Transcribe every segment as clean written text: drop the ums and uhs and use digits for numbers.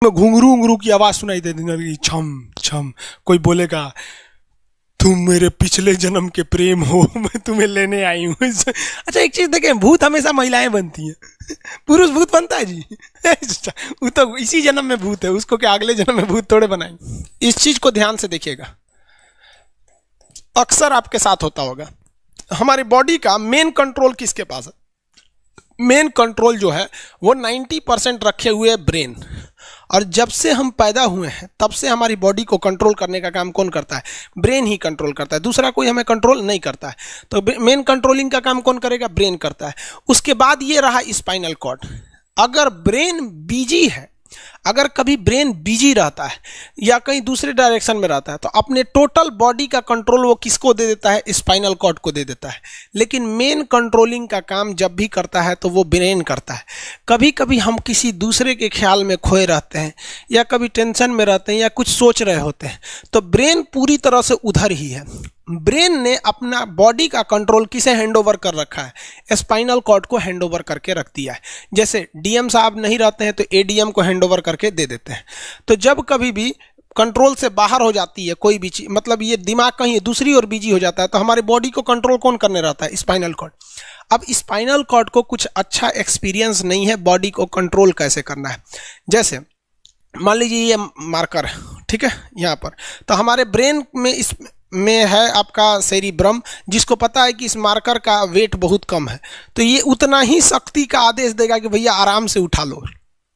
में घुंघरू घुंघरू की आवाज सुनाई दे देगी, छम छम। कोई बोलेगा तुम मेरे पिछले जन्म के प्रेम हो, मैं तुम्हें लेने आई हूँ। अच्छा एक चीज देखें, भूत हमेशा महिलाएं बनती हैं, पुरुष भूत बनता है जी। वो तो इसी जन्म में भूत है, उसको क्या अगले जन्म में भूत थोड़े बनाएंगे। इस चीज को ध्यान से देखिएगा, अक्सर आपके साथ होता होगा। हमारी बॉडी का मेन कंट्रोल किसके पास है? मेन कंट्रोल जो है वो 90% रखे हुए ब्रेन। और जब से हम पैदा हुए हैं तब से हमारी बॉडी को कंट्रोल करने का काम कौन करता है? ब्रेन ही कंट्रोल करता है, दूसरा कोई हमें कंट्रोल नहीं करता है। तो मेन कंट्रोलिंग का काम कौन करेगा? ब्रेन करता है। उसके बाद ये रहा स्पाइनल कॉर्ड। अगर ब्रेन बिजी है, अगर कभी ब्रेन बिजी रहता है या कहीं दूसरे डायरेक्शन में रहता है, तो अपने टोटल बॉडी का कंट्रोल वो किसको दे देता है? स्पाइनल कॉर्ड को दे देता है। लेकिन मेन कंट्रोलिंग का काम जब भी करता है तो वो ब्रेन करता है। कभी कभी हम किसी दूसरे के ख्याल में खोए रहते हैं या कभी टेंशन में रहते हैं या कुछ सोच रहे होते हैं, तो ब्रेन पूरी तरह से उधर ही है। ब्रेन ने अपना बॉडी का कंट्रोल किसे हैंडओवर कर रखा है? स्पाइनल कॉर्ड को हैंडओवर करके रख दिया है। जैसे डीएम साहब नहीं रहते हैं तो एडीएम को हैंडओवर करके दे देते हैं। तो जब कभी भी कंट्रोल से बाहर हो जाती है कोई भी चीज, मतलब ये दिमाग कहीं दूसरी ओर बिजी हो जाता है, तो हमारे बॉडी को कंट्रोल कौन करने रहता है? Spinal cord. अब स्पाइनल कॉर्ड को कुछ अच्छा एक्सपीरियंस नहीं है बॉडी को कंट्रोल कैसे करना है। जैसे मान लीजिए ये मार्कर, ठीक है, यहाँ पर, तो हमारे ब्रेन में इस में है आपका सेरिब्रम, जिसको पता है कि इस मार्कर का वेट बहुत कम है, तो ये उतना ही शक्ति का आदेश देगा कि भैया आराम से उठा लो।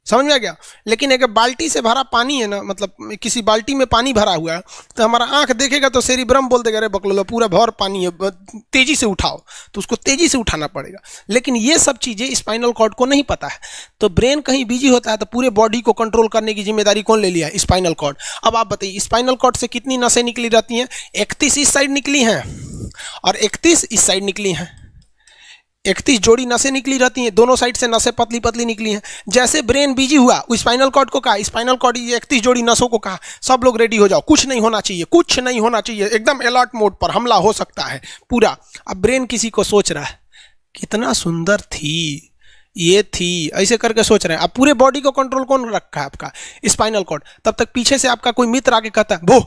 समझ में आ गया? लेकिन अगर बाल्टी से भरा पानी है ना, मतलब किसी बाल्टी में पानी भरा हुआ है, तो हमारा आंख देखेगा तो सेरिब्रम बोल देगा अरे बकलोला पूरा भर पानी है, तेजी से उठाओ, तो उसको तेजी से उठाना पड़ेगा। लेकिन ये सब चीजें स्पाइनल कॉर्ड को नहीं पता है। तो ब्रेन कहीं बिजी होता है तो पूरे बॉडी को कंट्रोल करने की जिम्मेदारी कौन ले लिया? Spinal cord. अब आप बताइए स्पाइनल कॉर्ड से कितनी नसें निकली रहती हैं? 31 इस साइड निकली हैं और 31 इस साइड निकली हैं। 31 जोड़ी नसें निकली रहती हैं, दोनों साइड से नसें पतली पतली निकली हैं। जैसे ब्रेन बिजी हुआ, स्पाइनल कॉर्ड को कहा, स्पाइनल कॉर्ड 31 जोड़ी नसों को कहा, सब लोग रेडी हो जाओ, कुछ नहीं होना चाहिए, कुछ नहीं होना चाहिए, एकदम अलर्ट मोड पर, हमला हो सकता है पूरा। अब ब्रेन किसी को सोच रहा है कितना सुंदर थी ये थी, ऐसे करके सोच रहे हैं। अब पूरे बॉडी को कंट्रोल कौन रखा है? आपका स्पाइनल कॉर्ड। तब तक पीछे से आपका कोई मित्र आके कहता है वो,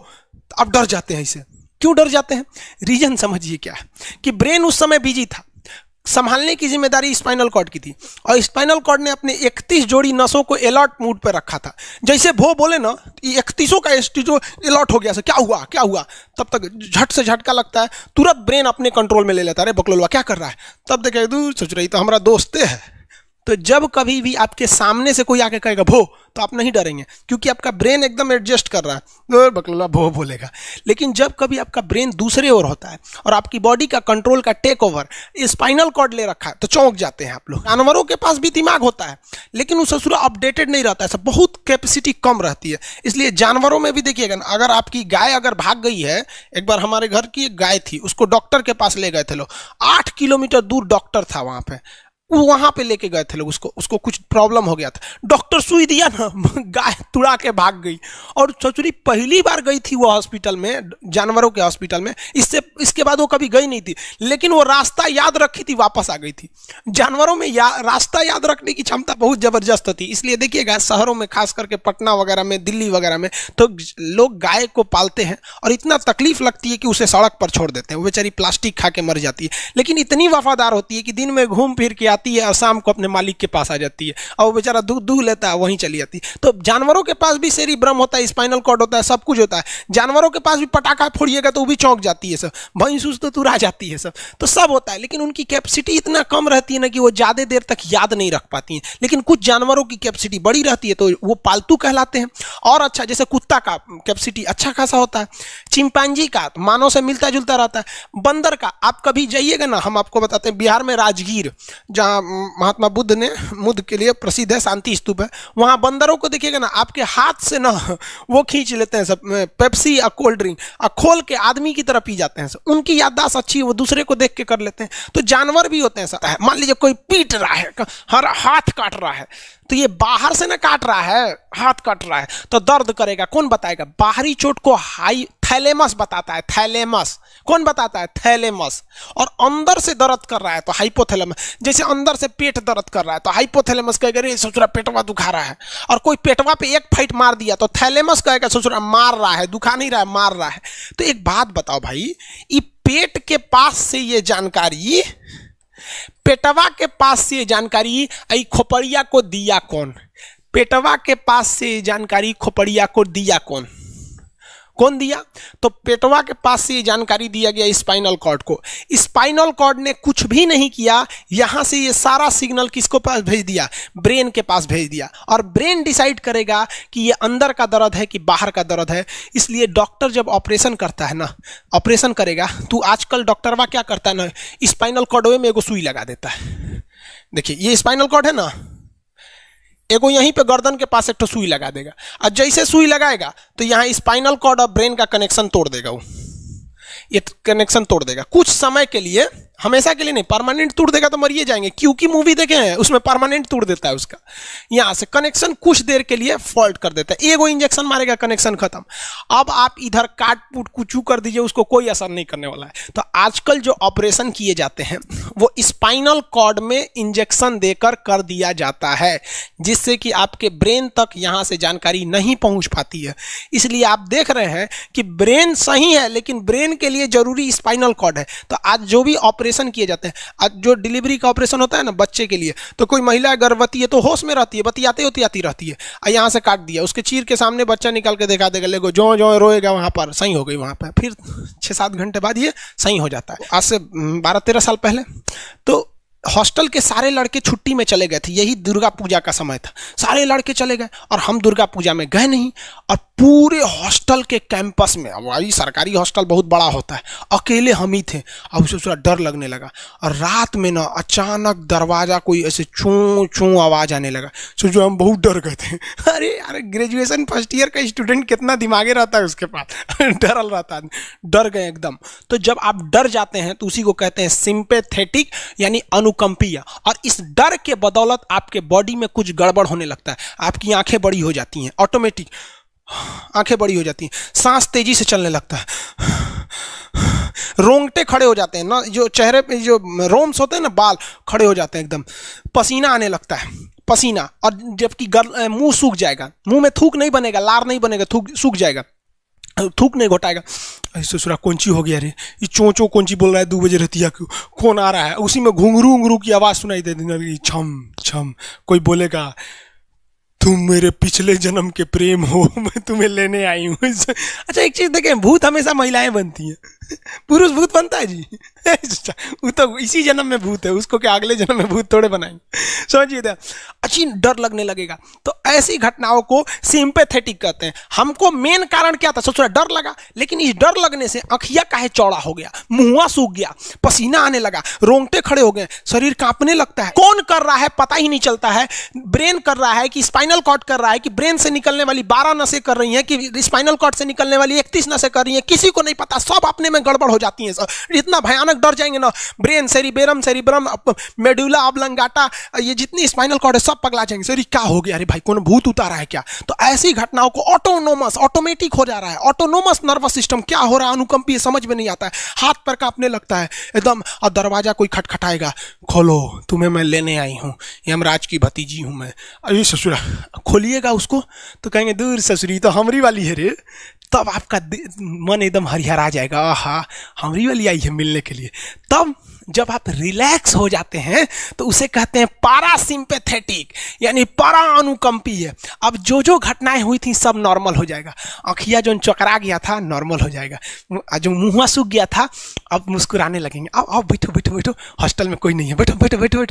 अब डर जाते हैं। इसे क्यों डर जाते हैं? रीजन समझिए क्या है कि ब्रेन उस समय बिजी था, संभालने की जिम्मेदारी स्पाइनल कॉर्ड की थी, और स्पाइनल कॉर्ड ने अपने 31 जोड़ी नसों को अलर्ट मूड पर रखा था। जैसे वो बोले ना 31 का जो अलर्ट हो गया, क्या हुआ क्या हुआ, तब तक झट से झटका लगता है, तुरंत ब्रेन अपने कंट्रोल में ले लेता है, अरे बकलोलवा क्या कर रहा है। तब देखे दूर सोच रही तो हमारा दोस्त है। तो जब कभी भी आपके सामने से कोई आके कहेगा भो, तो आप नहीं डरेंगे, क्योंकि आपका ब्रेन एकदम एडजस्ट कर रहा है, बकलोला भो बोलेगा। लेकिन जब कभी आपका ब्रेन दूसरे ओर होता है और आपकी बॉडी का कंट्रोल का टेक ओवर स्पाइनल कॉर्ड ले रखा है, तो चौंक जाते हैं आप लोग। जानवरों के पास भी दिमाग होता है, लेकिन वो ससुरा अपडेटेड नहीं रहता है, सब बहुत कैपेसिटी कम रहती है। इसलिए जानवरों में भी देखिएगा ना, अगर आपकी गाय अगर भाग गई है, एक बार हमारे घर की एक गाय थी, उसको डॉक्टर के पास ले गए थे लोग, 8 किलोमीटर दूर डॉक्टर था वहां पे, वो वहां पे लेके गए थे लोग, उसको कुछ प्रॉब्लम हो गया था, डॉक्टर सुई दिया ना, गाय तुड़ा के भाग गई। और ससुरी पहली बार गई थी वो हॉस्पिटल में, जानवरों के हॉस्पिटल में, इसके बाद वो कभी गई नहीं थी, लेकिन वो रास्ता याद रखी थी, वापस आ गई थी। जानवरों में रास्ता याद रखने की क्षमता बहुत जबरदस्त थी। इसलिए देखिएगा शहरों में, खास करके पटना वगैरह में, दिल्ली वगैरह में, तो लोग गाय को पालते हैं और इतना तकलीफ लगती है कि उसे सड़क पर छोड़ देते हैं, वो बेचारी प्लास्टिक खा के मर जाती है, लेकिन इतनी वफादार होती है कि दिन में घूम फिर के आती है और शाम को अपने मालिक के पास आ जाती है, और वो बेचारा दूध दूह लेता है, वहीं चली जाती है। तो जानवरों के पास भी सेरिब्रम होता है, स्पाइनल कॉर्ड होता है, सब कुछ होता है। जानवरों के पास भी पटाखा फोड़िएगा तो वो भी चौंक जाती है, सब भैंस तो तुरा जाती है, तो सब होता है। लेकिन उनकी कैपेसिटी इतना कम रहती है ना कि वो ज्यादा देर तक याद नहीं रख पाती हैं। लेकिन कुछ जानवरों की कैपेसिटी बड़ी रहती है, तो वो पालतू कहलाते हैं। और अच्छा, जैसे कुत्ता का कैपेसिटी अच्छा खासा होता है, चिंपांजी का मानव से मिलता जुलता रहता है, बंदर का आप कभी जाइएगा ना, हम आपको बताते हैं, बिहार में राजगीर, जहाँ महात्मा बुद्ध के लिए प्रसिद्ध है, शांति स्तूप है, वहां बंदरों को देखिएगा ना, आपके हाथ से ना वो खींच लेते हैं सब पेप्सी या कोल्ड ड्रिंक, और खोल के आदमी की तरह पी जाते हैं सब। उनकी याददाश्त अच्छी है, वो दूसरे को देख के कर लेते हैं। तो जानवर भी होते हैं सब। मान लीजिए कोई पीट रहा है, हर हाथ काट रहा है, तो ये बाहर से ना काट रहा है, हाथ काट रहा है तो दर्द करेगा। कौन बताएगा? बाहरी चोट को हाई थैलेमस बताता है, थैलेमस। कौन बताता है? थैलेमस। और अंदर से दर्द कर रहा है तो हाइपोथैलेमस। जैसे अंदर से पेट दर्द कर रहा है तो हाइपोथैलेमस कहेगा रे ससुरा पेटवा दुखा रहा है। और कोई पेटवा पे एक फाइट मार दिया तो थैलेमस कहेगा ससुरा मार रहा है, दुखा नहीं रहा है, मार रहा है। तो एक बात बताओ भाई, ये पेट के पास से ये जानकारी, पेटवा के पास से जानकारी आई खोपड़िया को दिया कौन? पेटवा के पास से जानकारी खोपड़िया को दिया कौन? कौन दिया? तो पेटवा के पास से जानकारी दिया गया स्पाइनल कॉर्ड को। स्पाइनल कॉर्ड ने कुछ भी नहीं किया, यहां से ये सारा सिग्नल किसको पास भेज दिया? ब्रेन के पास भेज दिया। और ब्रेन डिसाइड करेगा कि ये अंदर का दर्द है कि बाहर का दर्द है। इसलिए डॉक्टर जब ऑपरेशन करता है ना, ऑपरेशन करेगा तो आजकल डॉक्टरवा क्या करता है ना, स्पाइनल कॉर्ड में एगो सुई लगा देता है। देखिए ये स्पाइनल कॉर्ड है ना, एगो यहीं पे गर्दन के पास एक तो सुई लगा देगा। और जैसे सुई लगाएगा तो यहाँ स्पाइनल कॉर्ड और ब्रेन का कनेक्शन तोड़ देगा। वो ये कनेक्शन तोड़ देगा कुछ समय के लिए, हमेशा के लिए नहीं। परमानेंट तोड़ देगा तो मरिए जाएंगे। क्योंकि मूवी देखे हैं उसमें परमानेंट तोड़ देता है उसका। यहाँ से कनेक्शन कुछ देर के लिए फॉल्ट कर देता है, एगो इंजेक्शन मारेगा, कनेक्शन खत्म। अब आप इधर काट पुट कुचू कर दीजिए, उसको कोई असर नहीं करने वाला है। तो आजकल जो ऑपरेशन किए जाते हैं वो स्पाइनल कॉर्ड में इंजेक्शन देकर कर दिया जाता है, जिससे कि आपके ब्रेन तक यहाँ से जानकारी नहीं पहुँच पाती है। इसलिए आप देख रहे हैं कि ब्रेन सही है लेकिन ब्रेन के लिए जरूरी स्पाइनल कॉर्ड है। तो आज जो भी ऑपरेशन किए जाते हैं, आज जो डिलीवरी का ऑपरेशन होता है ना बच्चे के लिए, तो कोई महिला गर्भवती है तो होश में रहती है, बतियाते होती रहती है, यहाँ से काट दिया, उसके चीर के सामने बच्चा निकाल के दिखा देगा, लेगो जो जो रोएगा वहां पर सही हो गई, वहां पर फिर 6-7 घंटे बाद ये सही हो जाता है। आज से 12-13 साल पहले तो हॉस्टल के सारे लड़के छुट्टी में चले गए थे, यही दुर्गा पूजा का समय था, सारे लड़के चले गए और हम दुर्गा पूजा में गए नहीं। और पूरे हॉस्टल के कैंपस में, अब वही सरकारी हॉस्टल बहुत बड़ा होता है, अकेले हम ही थे। अब उसे थोड़ा डर लगने लगा और रात में ना अचानक दरवाजा कोई ऐसे चूं चूं आवाज आने लगा। सोचो हम बहुत डर गए थे। अरे यार ग्रेजुएशन फर्स्ट ईयर का स्टूडेंट कितना दिमागे रहता है उसके पास, डरल रहता है, डर गए एकदम। तो जब आप डर जाते हैं तो उसी को कहते हैं सिंपैथेटिक यानी अनुकंपीय। और इस डर के बदौलत आपके बॉडी में कुछ गड़बड़ होने लगता है, आपकी आंखें बड़ी हो जाती हैं, ऑटोमेटिक आंखें बड़ी हो जाती हैं, सांस तेजी से चलने लगता है, रोंगटे खड़े हो जाते हैं ना, जो चेहरे पे जो रोम्स होते हैं ना, बाल खड़े हो जाते हैं एकदम, पसीना आने लगता है, पसीना। और जबकि मुंह सूख जाएगा, मुंह में थूक नहीं बनेगा, लार नहीं बनेगा, थूक सूख जाएगा, थूक नहीं घोटाएगा। ससुरा कौन-ची हो गया रे, ये चोंचो कौन-ची बोल रहा है 2 बजे रतिया को, कौन आ रहा है? उसी में घुंघरू उंगरू की आवाज सुनाई दे देगी, छम छम। कोई बोलेगा तुम मेरे पिछले जन्म के प्रेम हो, मैं तुम्हें लेने आई हूँ। अच्छा एक चीज देखें, भूत हमेशा महिलाएं बनती हैं, पुरुष भूत बनता है जी? वो तो इसी जन्म में भूत है, उसको क्या अगले जन्म में भूत थोड़े बनाएंगे? समझिए, अच्छी डर लगने लगेगा। तो ऐसी घटनाओं को सिंपैथेटिक कहते हैं। हमको मेन कारण क्या था? सोच रहा डर लगा, लेकिन इस डर लगने से आँखिया काहे चौड़ा हो गया, मुंह सूख गया, पसीना आने लगा, रोंगटे खड़े हो गए, शरीर कांपने लगता है। कौन कर रहा है पता ही नहीं चलता है। ब्रेन कर रहा है कि स्पाइनल कॉर्ड कर रहा है कि ब्रेन से निकलने वाली 12 नसें कर रही हैं कि स्पाइनल कॉर्ड से निकलने वाली 31 नसें कर रही हैं, किसी को नहीं पता, सब अपने में गड़बड़ हो जाती हैं। इतना भयानक डर जाएंगे ना, ब्रेन, सेरिब्रम, मेडुला ऑब्लंगाटा, ये जितनी स्पाइनल कॉर्ड है सब पगला जाएंगे। सर क्या हो गया? अरे भाई कौन भूत उतारा है क्या? तो ऐसी घटनाओं को ऑटोमेटिक हो जा रहा है, ऑटोनोमस नर्वस सिस्टम क्या हो रहा है, अनुकंपीय, समझ में नहीं आता है, हाथ पर कांपने लगता है एकदम। और दरवाजा कोई खटखटाएगा, खोलो तुम्हें मैं लेने आई हूँ, यमराज की भतीजी हूँ मैं। अरे ससुरा, खोलिएगा उसको तो कहेंगे दूर ससुरी तो हमरी वाली है रे। तब आपका मन एकदम हरिहरा जाएगा, आहा हमरी वाली आई है मिलने के लिए। तब जब आप रिलैक्स हो जाते हैं तो उसे कहते हैं पारासिम्पैथेटिक यानी परा अनुकंपीय। अब जो जो घटनाएं हुई थी सब नॉर्मल हो जाएगा। आँखिया जो चकरा गया था नॉर्मल हो जाएगा, जो मुँह सूख गया था अब मुस्कुराने लगेंगे। अब बैठो बैठो बैठो, हॉस्टल में कोई नहीं है, बैठो बैठो बैठो बैठो।